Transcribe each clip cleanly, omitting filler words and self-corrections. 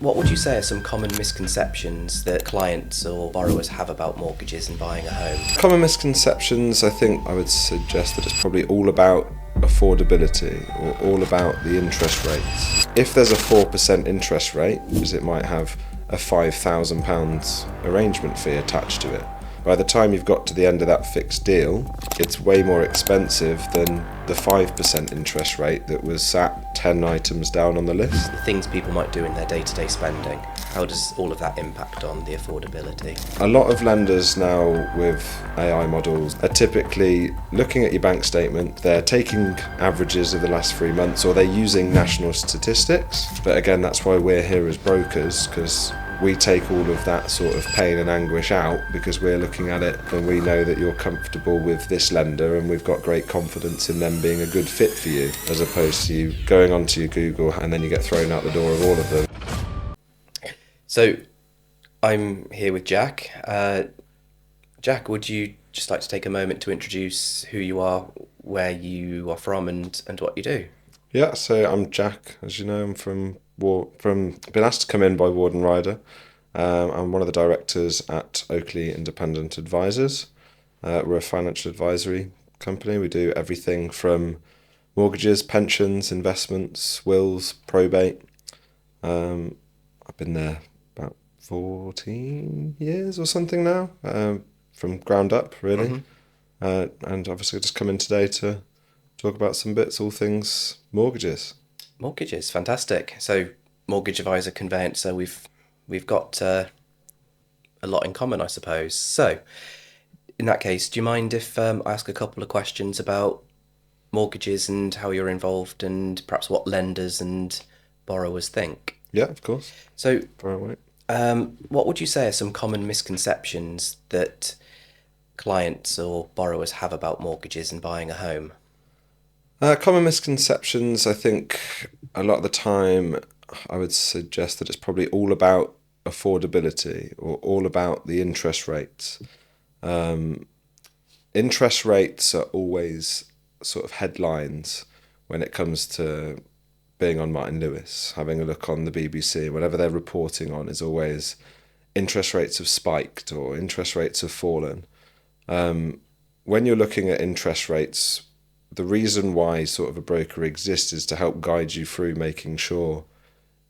What would you say are some common misconceptions that clients or borrowers have about mortgages and buying a home? Common misconceptions, I think I would suggest that it's probably all about affordability or all about the interest rates. If there's a 4% interest rate, because it might have a £5,000 arrangement fee attached to it, by the time you've got to the end of that fixed deal, it's way more expensive than the 5% interest rate that was sat 10 items down on the list. The things people might do in their day-to-day spending, how does all of that impact on the affordability? A lot of lenders now with AI models are typically looking at your bank statement, they're taking averages of the last 3 months, or they're using national statistics. But again, that's why we're here as brokers, because we take all of that sort of pain and anguish out, because we're looking at it and we know that you're comfortable with this lender and we've got great confidence in them being a good fit for you, as opposed to you going onto your Google and then you get thrown out the door of all of them. So I'm here with Jack. Jack, would you just like to take a moment to introduce who you are, where you are from, and what you do? Yeah, so I'm Jack, as you know. I'm been asked to come in by Ward Rider. I'm one of the directors at Oakley Independent Advisors. We're a financial advisory company. We do everything from mortgages, pensions, investments, wills, probate. I've been there about 14 years or something now, from ground up, really. And obviously I just come in today to talk about some bits, all things mortgages. Mortgages, fantastic. So mortgage advisor, conveyancer, we've got a lot in common, I suppose. So in that case, do you mind if I ask a couple of questions about mortgages and how you're involved, and perhaps what lenders and borrowers think? Yeah, of course. So Far away. what would you say are some common misconceptions that clients or borrowers have about mortgages and buying a home? Common misconceptions, I think a lot of the time I would suggest that it's probably all about affordability or all about the interest rates. Interest rates are always sort of headlines when it comes to being on Martin Lewis, having a look on the BBC, whatever they're reporting on is always interest rates have spiked or interest rates have fallen. When you're looking at interest rates, the reason why sort of a broker exists is to help guide you through making sure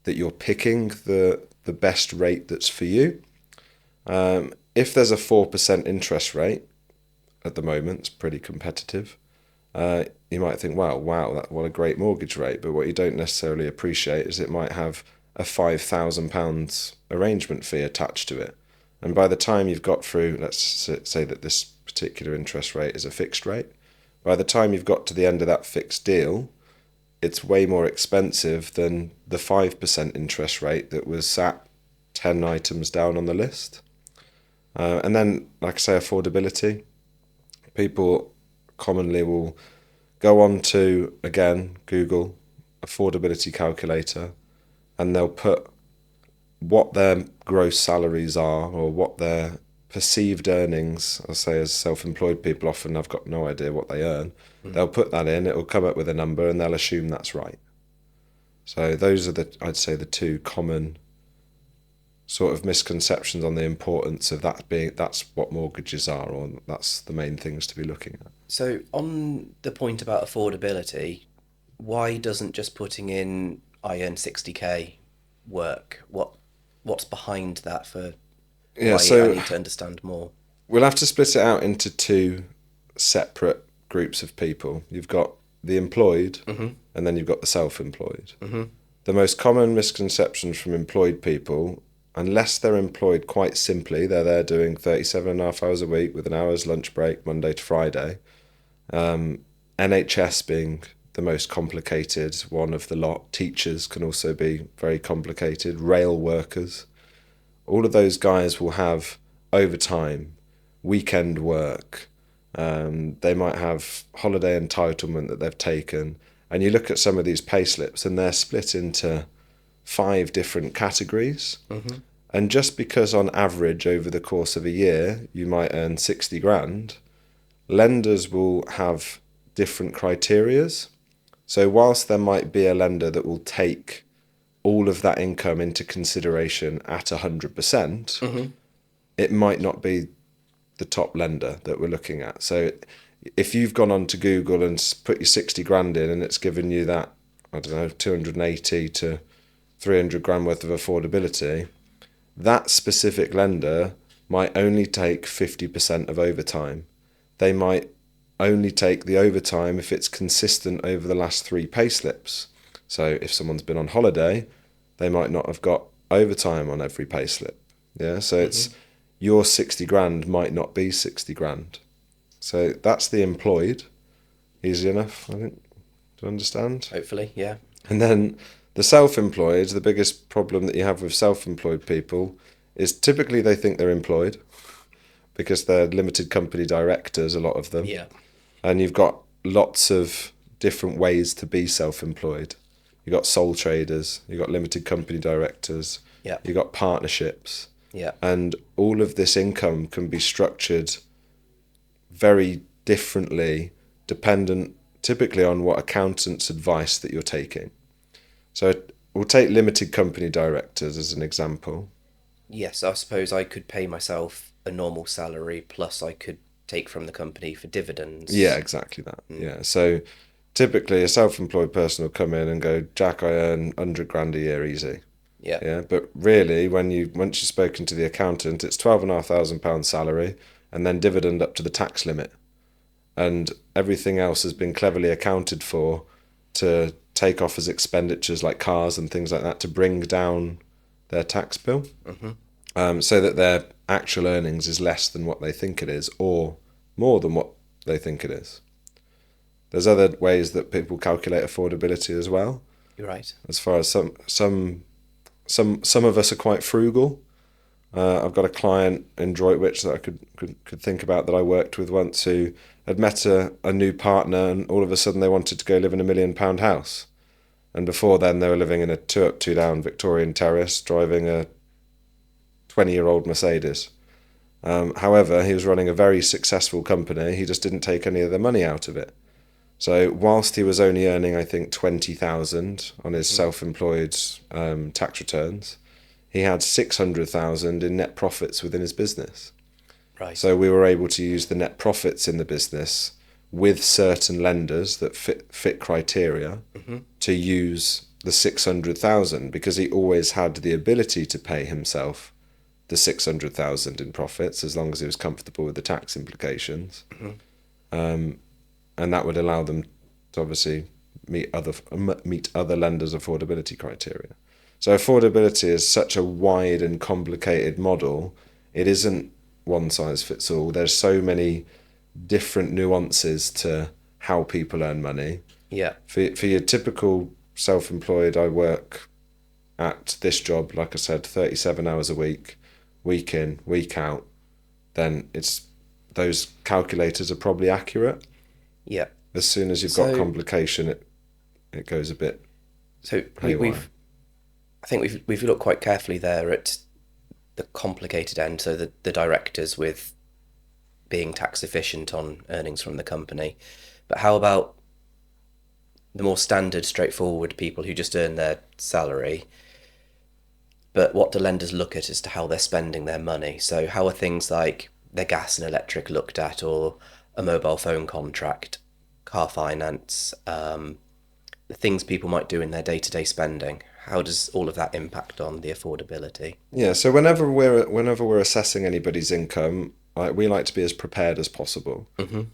that you're picking the best rate that's for you. If there's a 4% interest rate at the moment, it's pretty competitive. You might think, wow, what a great mortgage rate. But what you don't necessarily appreciate is it might have a £5,000 arrangement fee attached to it. And by the time you've got through, let's say that this particular interest rate is a fixed rate, by the time you've got to the end of that fixed deal, it's way more expensive than the 5% interest rate that was sat 10 items down on the list. And then, like I say, affordability. People commonly will go on to, again, Google affordability calculator, and they'll put what their gross salaries are or what their perceived earnings, I'll say as self-employed people often have got no idea what they earn. They'll put that in, it'll come up with a number and they'll assume that's right. So those are I'd say the two common sort of misconceptions on the importance of that being, that's what mortgages are, or that's the main things to be looking at. So on the point about affordability, why doesn't just putting in I earn 60k work? What's behind that for Yeah, why so I need to understand more? we'll have to split it out into two separate groups of people. You've got the employed and then you've got the self-employed. The most common misconceptions from employed people, unless they're employed quite simply, they're there doing 37.5 hours a week with an hour's lunch break Monday to Friday. NHS being the most complicated one of the lot. Teachers can also be very complicated. Rail workers. All of those guys will have overtime, weekend work. They might have holiday entitlement that they've taken. And you look at some of these pay slips and they're split into 5 different categories. And just because on average over the course of a year you might earn 60 grand, lenders will have different criterias. So whilst there might be a lender that will take all of that income into consideration at 100%, it might not be the top lender that we're looking at. So if you've gone on to Google and put your 60 grand in and it's given you that, I don't know, 280 to 300 grand worth of affordability, that specific lender might only take 50% of overtime. They might only take the overtime if it's consistent over the last 3 pay slips. So if someone's been on holiday, they might not have got overtime on every pay slip. Yeah, so it's your 60 grand might not be 60 grand. So that's the employed. Easy enough, I think, to understand. Hopefully, yeah. And then the self-employed, the biggest problem that you have with self-employed people is typically they think they're employed because they're limited company directors, a lot of them. Yeah. And you've got lots of different ways to be self-employed. You've got sole traders, you've got limited company directors, Yeah. you've got partnerships. Yeah. And all of this income can be structured very differently, dependent typically on what accountant's advice that you're taking. So we'll take limited company directors as an example. Yes, I suppose I could pay myself a normal salary plus I could take from the company for dividends. Yeah, exactly that. Yeah. So typically a self-employed person will come in and go, Jack, I earn 100 grand a year easy. Yeah. Yeah. But really, once you've spoken to the accountant, it's £12,500 salary and then dividend up to the tax limit. And everything else has been cleverly accounted for to take off as expenditures like cars and things like that to bring down their tax bill, so that their actual earnings is less than what they think it is or more than what they think it is. There's other ways that people calculate affordability as well. You're right. As far as some of us are quite frugal. I've got a client in Droitwich that I could think about that I worked with once who had met a new partner and all of a sudden they wanted to go live in £1 million house. And before then they were living in a 2-up, 2-down Victorian terrace, driving a 20-year-old Mercedes. However, he was running a very successful company. He just didn't take any of the money out of it. So whilst he was only earning, I think, 20,000 on his self-employed tax returns, he had 600,000 in net profits within his business. Right. So we were able to use the net profits in the business with certain lenders that fit criteria to use the 600,000 because he always had the ability to pay himself the 600,000 in profits as long as he was comfortable with the tax implications. And that would allow them to obviously meet other lenders' affordability criteria. So affordability is such a wide and complicated model. It isn't one size fits all. There's so many different nuances to how people earn money. Yeah. For your typical self-employed, I work at this job, like I said, 37 hours a week in, week out, then those calculators are probably accurate. Yeah. As soon as you've got complication, it goes a bit. So haywire. I think we've looked quite carefully there at the complicated end. So the directors with being tax efficient on earnings from the company, but how about the more standard, straightforward people who just earn their salary? But what do lenders look at as to how they're spending their money? So how are things like their gas and electric looked at, or a mobile phone contract, car finance, the things people might do in their day-to-day spending? How does all of that impact on the affordability? Yeah, so whenever we're assessing anybody's income, we like to be as prepared as possible.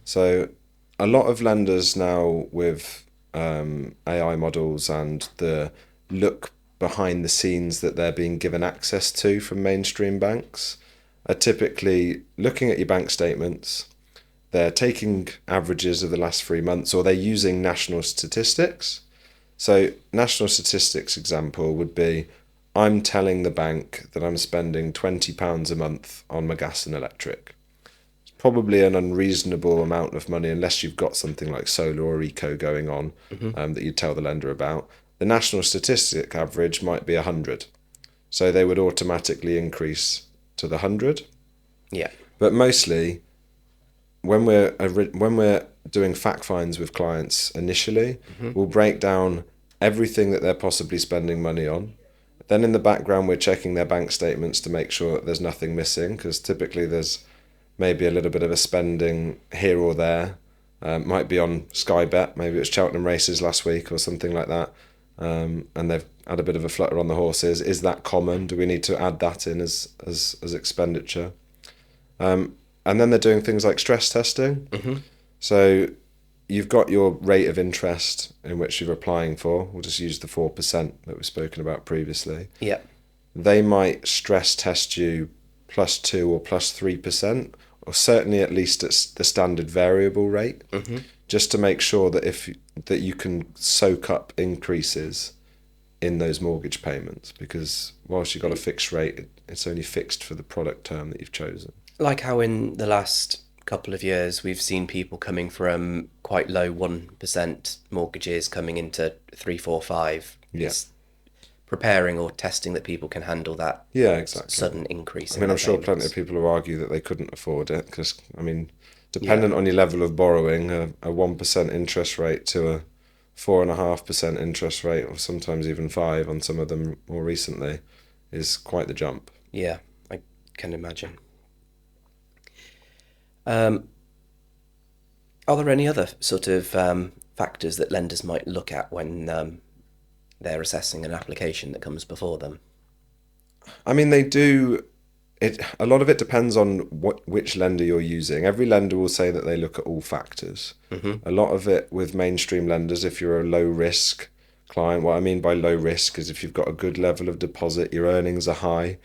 So a lot of lenders now with AI models and the look behind the scenes that they're being given access to from mainstream banks are typically looking at your bank statements. They're taking averages of the last 3 months, or they're using national statistics. So national statistics example would be, I'm telling the bank that I'm spending £20 a month on my gas and electric. It's probably an unreasonable amount of money unless you've got something like solar or eco going on that you tell the lender about. The national statistic average might be 100. So they would automatically increase to the 100. Yeah. But mostly, when we're doing fact finds with clients initially, we'll break down everything that they're possibly spending money on Then in the background, we're checking their bank statements to make sure that there's nothing missing, because typically there's maybe a little bit of a spending here or there. Might be on Sky Bet, maybe it was Cheltenham races last week or something like that, and they've had a bit of a flutter on the horses. Is that common? Do we need to add that in as expenditure? And then they're doing things like stress testing. So you've got your rate of interest in which you're applying for. We'll just use the 4% that we've spoken about previously. Yeah. They might stress test you +2 or +3%, or certainly at least at the standard variable rate, just to make sure that you can soak up increases in those mortgage payments, because whilst you've got a fixed rate, it's only fixed for the product term that you've chosen. Like how in the last couple of years we've seen people coming from quite low 1% mortgages coming into 3, 4, 5. Yeah. It's preparing or testing that people can handle that Exactly. sudden increase in I mean, I'm sure payments. plenty of people will argue that they couldn't afford it, because, I mean, dependent on your level of borrowing, a 1% interest rate to a 4.5% interest rate, or sometimes even 5 on some of them more recently, is quite the jump. Yeah, I can imagine. Are there any other sort of factors that lenders might look at when they're assessing an application that comes before them? I mean, they do. A lot of it depends on which lender you're using. Every lender will say that they look at all factors. A lot of it with mainstream lenders, if you're a low risk client, what I mean by low risk is if you've got a good level of deposit, your earnings are high,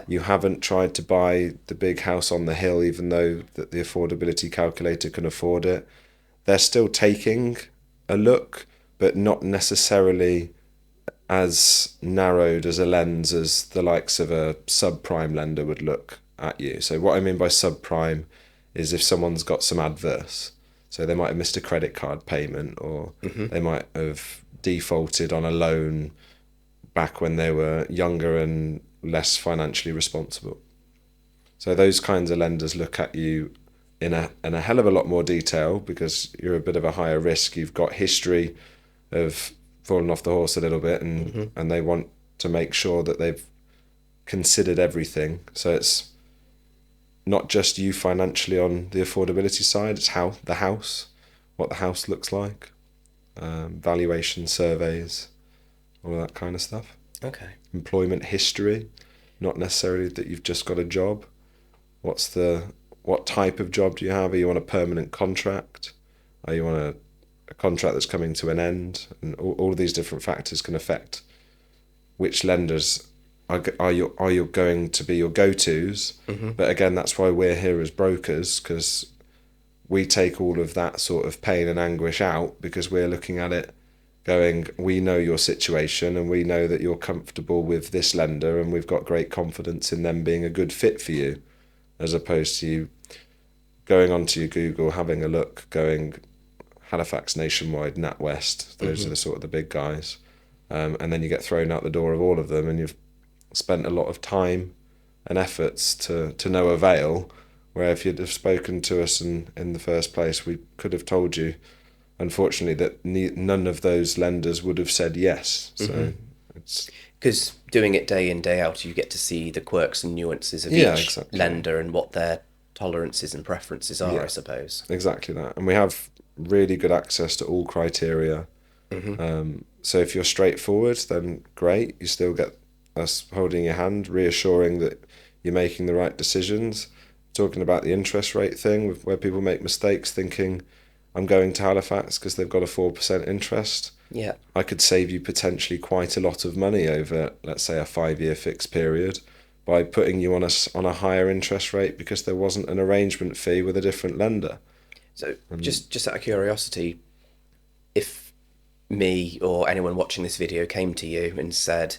you haven't tried to buy the big house on the hill, even though that the affordability calculator can afford it, they're still taking a look, but not necessarily as narrowed as a lens as the likes of a subprime lender would look at you. So what I mean by subprime is if someone's got some adverse, so they might have missed a credit card payment, or they might have defaulted on a loan back when they were younger and less financially responsible. So those kinds of lenders look at you in a hell of a lot more detail, because you're a bit of a higher risk. You've got history of falling off the horse a little bit, and they want to make sure that they've considered everything. So it's not just you financially on the affordability side, it's how the house, what the house looks like, valuation surveys, all that kind of stuff. Okay. Employment history, not necessarily that you've just got a job. What type of job do you have? Are you on a permanent contract? Are you on a contract that's coming to an end? And all of these different factors can affect which lenders are you going to be your go-tos. But again, that's why we're here as brokers, because we take all of that sort of pain and anguish out, because we're looking at it going, we know your situation and we know that you're comfortable with this lender, and we've got great confidence in them being a good fit for you, as opposed to you going onto your Google, having a look, going Halifax, Nationwide, NatWest, those are the sort of the big guys, and then you get thrown out the door of all of them, and you've spent a lot of time and efforts to no avail, where if you'd have spoken to us in the first place, we could have told you, unfortunately, that none of those lenders would have said yes. So it's... Because doing it day in, day out, you get to see the quirks and nuances of each lender and what their tolerances and preferences are, I suppose. Exactly that. And we have really good access to all criteria. So if you're straightforward, then great. You still get us holding your hand, reassuring that you're making the right decisions. Talking about the interest rate thing, where people make mistakes thinking, I'm going to Halifax because they've got a 4% interest. Yeah. I could save you potentially quite a lot of money over, let's say, a 5-year fixed period by putting you on a higher interest rate, because there wasn't an arrangement fee with a different lender. So just out of curiosity, if me or anyone watching this video came to you and said,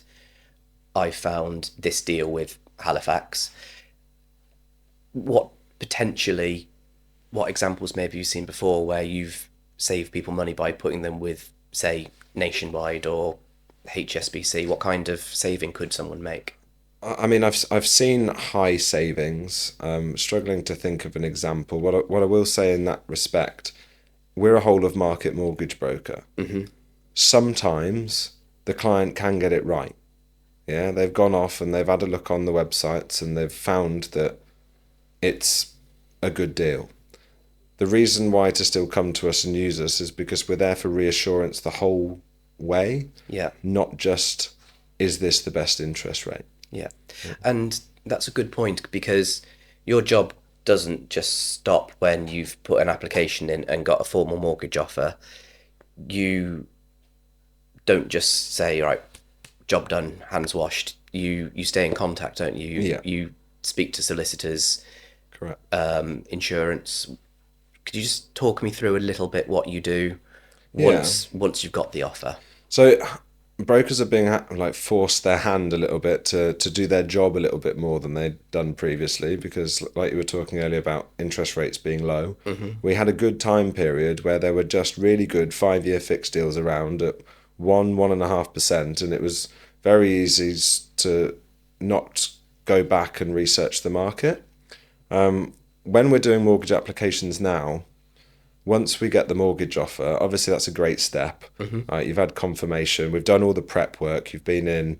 I found this deal with Halifax, what examples maybe you've seen before where you've saved people money by putting them with, say, Nationwide or HSBC? What kind of saving could someone make? I mean, I've seen high savings. Struggling to think of an example. What I will say in that respect, we're a whole of market mortgage broker. Sometimes the client can get it right. Yeah, they've gone off and they've had a look on the websites and they've found that it's a good deal. The reason why to still come to us and use us is because we're there for reassurance the whole way, Yeah. not just, is this the best interest rate? Yeah. And that's a good point because your job doesn't just stop when you've put an application in and got a formal mortgage offer. You don't just say, right, job done, hands washed. You stay in contact, don't you? Yeah, You speak to solicitors, correct. insurance. Could you just talk me through a little bit what you do Yeah. once you've got the offer? So brokers are being like forced their hand a little bit to do their job a little bit more than they'd done previously because like you were talking earlier about interest rates being low. We had a good time period where there were just really good 5-year fixed deals around at 1.5%, and it was very easy to not go back and research the market. When we're doing mortgage applications now, once we get the mortgage offer, obviously that's a great step. You've had confirmation. We've done all the prep work. You've been in.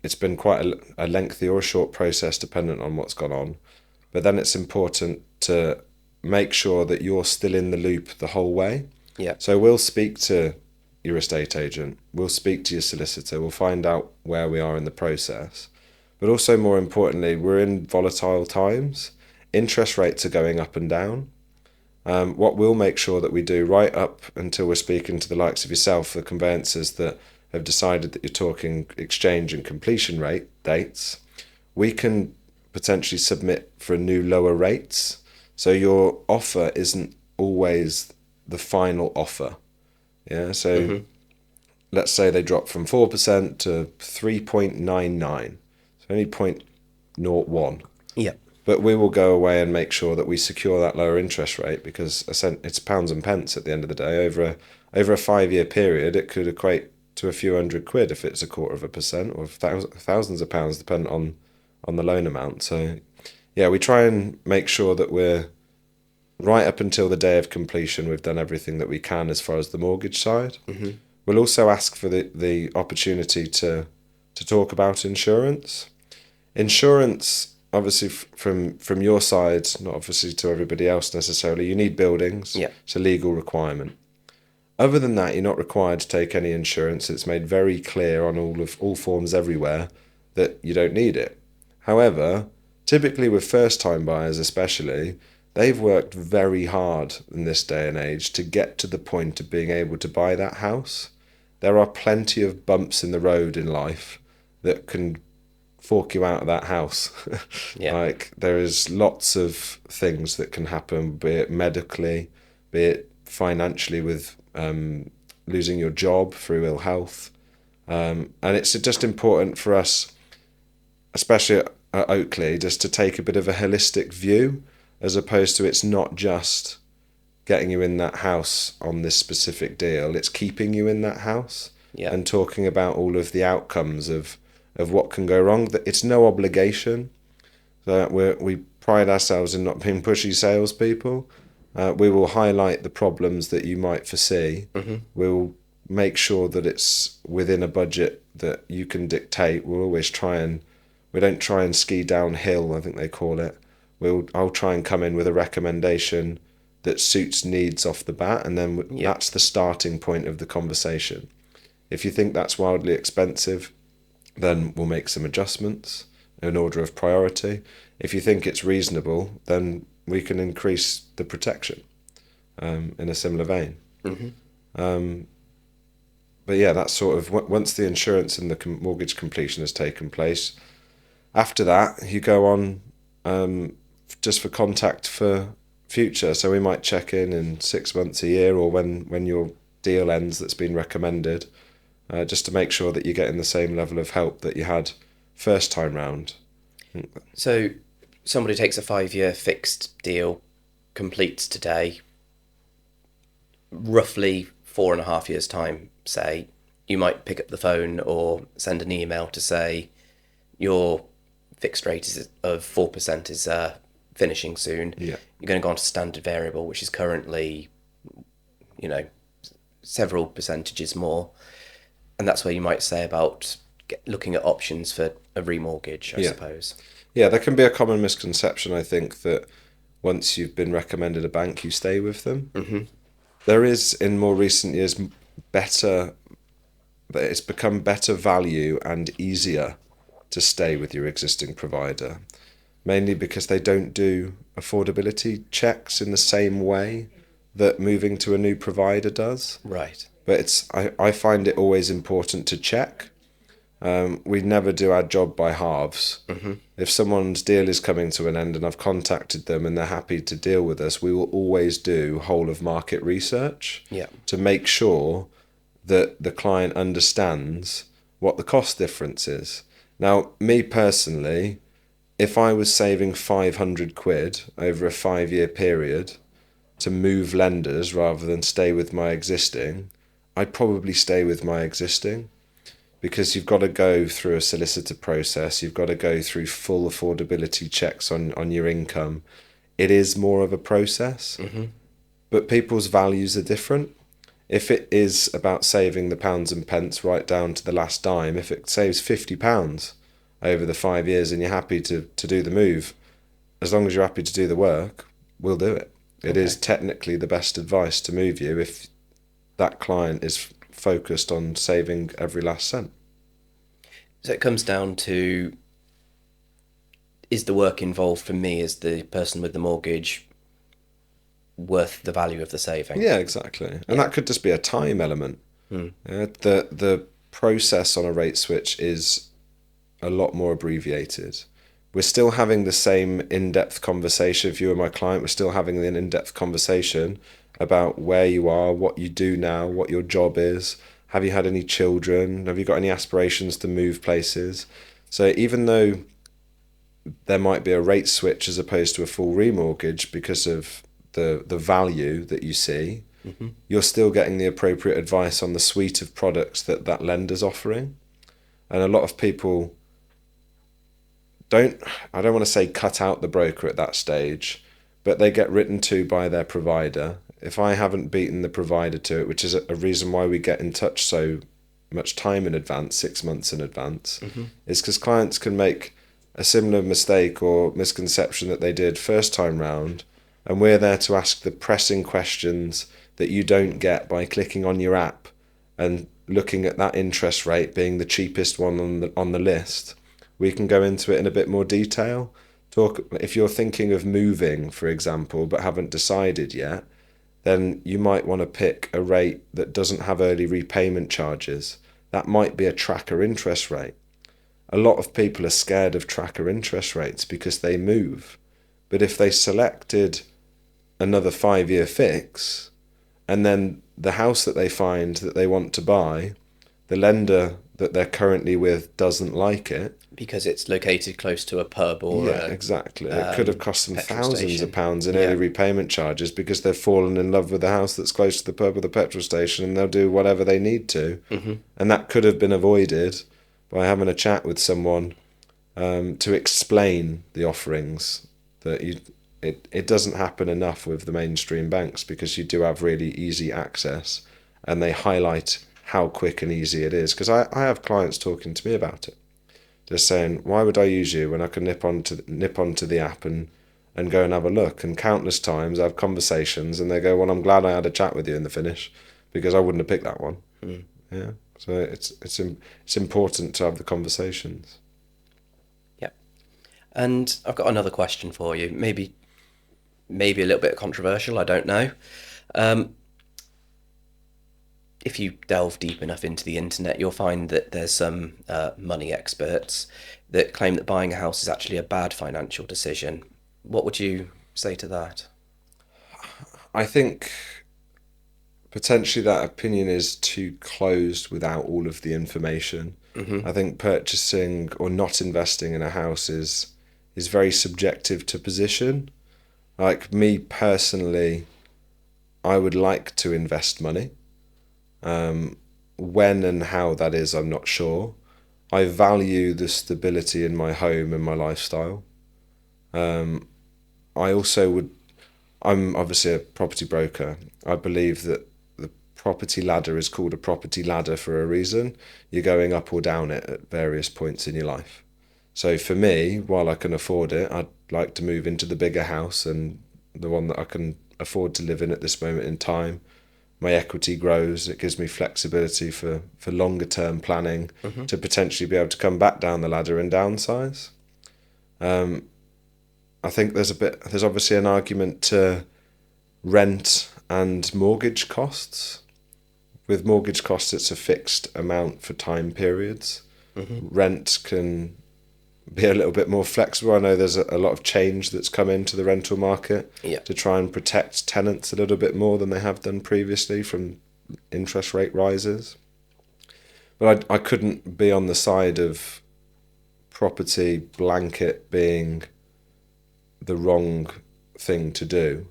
It's been quite a lengthy or a short process, dependent on what's gone on. But then it's important to make sure that you're still in the loop the whole way. Yeah. So we'll speak to your estate agent. We'll speak to your solicitor. We'll find out where we are in the process. But also, more importantly, we're in volatile times. Interest rates are going up and down. What we'll make sure that we do right up until we're speaking to the likes of yourself, the conveyancers that have decided that you're talking exchange and completion rate dates, we can potentially submit for new lower rates. So your offer isn't always the final offer. Yeah. So let's say they drop from 4% to 3.99. So only 0.01. Yeah. But we will go away and make sure that we secure that lower interest rate because it's pounds and pence at the end of the day. Over a 5-year period, it could equate to a few £100 if it's 0.25% or thousands of pounds, depending on the loan amount. So, yeah, we try and make sure that we're right up until the day of completion. We've done everything that we can as far as the mortgage side. We'll also ask for the opportunity to talk about insurance. Insurance, obviously from your side, not obviously to everybody else necessarily, you need buildings. Yeah. It's a legal requirement. Other than that, you're not required to take any insurance. It's made very clear on all forms everywhere that you don't need it. However, typically with first-time buyers especially, they've worked very hard in this day and age to get to the point of being able to buy that house. There are plenty of bumps in the road in life that can fork you out of that house. Yeah. Like there is lots of things that can happen, be it medically, be it financially with losing your job through ill health. And it's just important for us, especially at Oakley, just to take a bit of a holistic view as opposed to it's not just getting you in that house on this specific deal, it's keeping you in that house. Yeah. And talking about all of the outcomes of what can go wrong. It's no obligation. So we pride ourselves in not being pushy salespeople. We will highlight the problems that you might foresee. We'll make sure that it's within a budget that you can dictate. We don't try and ski downhill, I think they call it. I'll try and come in with a recommendation that suits needs off the bat, and then that's the starting point of the conversation. If you think that's wildly expensive, then we'll make some adjustments in order of priority. If you think it's reasonable, then we can increase the protection in a similar vein. But yeah, that's sort of once the insurance and the mortgage completion has taken place. After that, you go on just for contact for future. So we might check in 6 months, a year, or when your deal ends that's been recommended. Just to make sure that you're getting the same level of help that you had first time round. So somebody takes a 5-year fixed deal, completes today, roughly 4.5 years' time, say, you might pick up the phone or send an email to say your fixed rate of 4% is finishing soon. Yeah. You're going to go on to standard variable, which is currently, several percentages more. And that's where you might say about looking at options for a remortgage, I Yeah. suppose. Yeah, there can be a common misconception, I think, that once you've been recommended a bank, you stay with them. Mm-hmm. There is, in more recent years, better, it's become better value and easier to stay with your existing provider, mainly because they don't do affordability checks in the same way that moving to a new provider does. Right. But I find it always important to check. We never do our job by halves. Mm-hmm. If someone's deal is coming to an end and I've contacted them and they're happy to deal with us, we will always do whole of market research Yeah. to make sure that the client understands what the cost difference is. Now, me personally, if I was saving 500 quid over a 5-year period to move lenders rather than stay with my existing, I'd probably stay with my existing, because you've got to go through a solicitor process, you've got to go through full affordability checks on your income. It is more of a process, Mm-hmm. but people's values are different. If it is about saving the pounds and pence right down to the last dime, if it saves £50 over the 5 years and you're happy to do the move, as long as you're happy to do the work, we'll do it. It Okay. is technically the best advice to move you if that client is focused on saving every last cent. So it comes down to, is the work involved for me as the person with the mortgage worth the value of the saving? Yeah, exactly. And that could just be a time element. Mm. The process on a rate switch is a lot more abbreviated. We're still having the same in-depth conversation. If you were my client, we're still having an in-depth conversation about where you are, what you do now, what your job is. Have you had any children? Have you got any aspirations to move places? So even though there might be a rate switch as opposed to a full remortgage because of the value that you see, Mm-hmm. you're still getting the appropriate advice on the suite of products that that lender's offering. And a lot of people I don't want to say cut out the broker at that stage, but they get written to by their provider. If I haven't beaten the provider to it, which is a reason why we get in touch so much time in advance, 6 months in advance, Mm-hmm. is because clients can make a similar mistake or misconception that they did first time round, and we're there to ask the pressing questions that you don't get by clicking on your app and looking at that interest rate being the cheapest one on the list. We can go into it in a bit more detail. Talk if you're thinking of moving, for example, but haven't decided yet, then you might want to pick a rate that doesn't have early repayment charges. That might be a tracker interest rate. A lot of people are scared of tracker interest rates because they move. But if they selected another 5-year fix, and then the house that they find that they want to buy, the lender that they're currently with doesn't like it. Because it's located close to a pub or Yeah, a exactly. It could have cost them petrol thousands station. of pounds in Yeah. early repayment charges because they've fallen in love with the house that's close to the pub or the petrol station, and they'll do whatever they need to. Mm-hmm. And that could have been avoided by having a chat with someone to explain the offerings. It doesn't happen enough with the mainstream banks because you do have really easy access, and they highlight how quick and easy it is. Because I have clients talking to me about it, just saying, why would I use you when I can nip onto the app and go and have a look? And countless times I have conversations and they go, well, I'm glad I had a chat with you in the finish because I wouldn't have picked that one. Mm. Yeah, so it's important to have the conversations. Yep. And I've got another question for you. Maybe a little bit controversial, I don't know. If you delve deep enough into the internet, you'll find that there's some money experts that claim that buying a house is actually a bad financial decision. What would you say to that? I think potentially that opinion is too closed without all of the information. Mm-hmm. I think purchasing or not investing in a house is very subjective to position. Like me personally, I would like to invest money. When and how that is, I'm not sure. I value the stability in my home and my lifestyle. I also would. I'm obviously a property broker. I believe that the property ladder is called a property ladder for a reason. You're going up or down it at various points in your life. So for me, while I can afford it, I'd like to move into the bigger house and the one that I can afford to live in at this moment in time. My equity grows. It gives me flexibility for longer term planning to potentially be able to come back down the ladder and downsize. I think there's obviously an argument to rent and mortgage costs. With mortgage costs, it's a fixed amount for time periods. Rent can be a little bit more flexible. I know there's a lot of change that's come into the rental market to try and protect tenants a little bit more than they have done previously from interest rate rises. But I couldn't be on the side of property blanket being the wrong thing to do.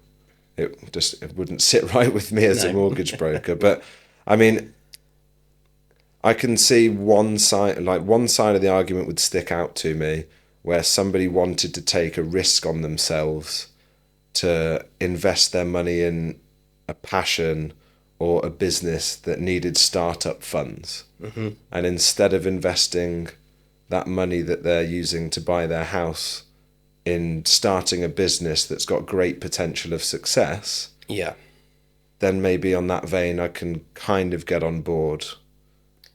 It wouldn't sit right with me as a mortgage broker. But I mean, I can see one side of the argument would stick out to me, where somebody wanted to take a risk on themselves to invest their money in a passion or a business that needed startup funds. And instead of investing that money that they're using to buy their house in starting a business that's got great potential of success, then maybe on that vein I can kind of get on board.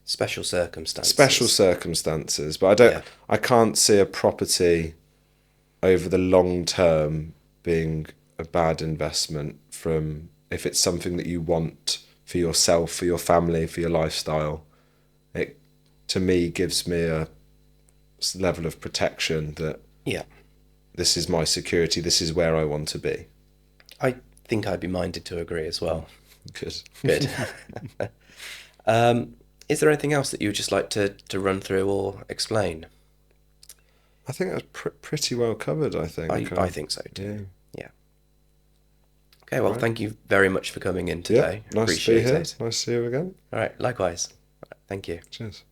Special circumstances, but I can't see a property over the long term being a bad investment from if it's something that you want for yourself, for your family, for your lifestyle. It, to me, gives me a level of protection that this is my security, this is where I want to be. I think I'd be minded to agree as well. Good. Is there anything else that you would just like to run through or explain? I think that's pretty well covered, I think. I think so too. Yeah. Okay, well, thank you very much for coming in today. Nice to be here. Nice to see you again. All right, likewise. Thank you. Cheers.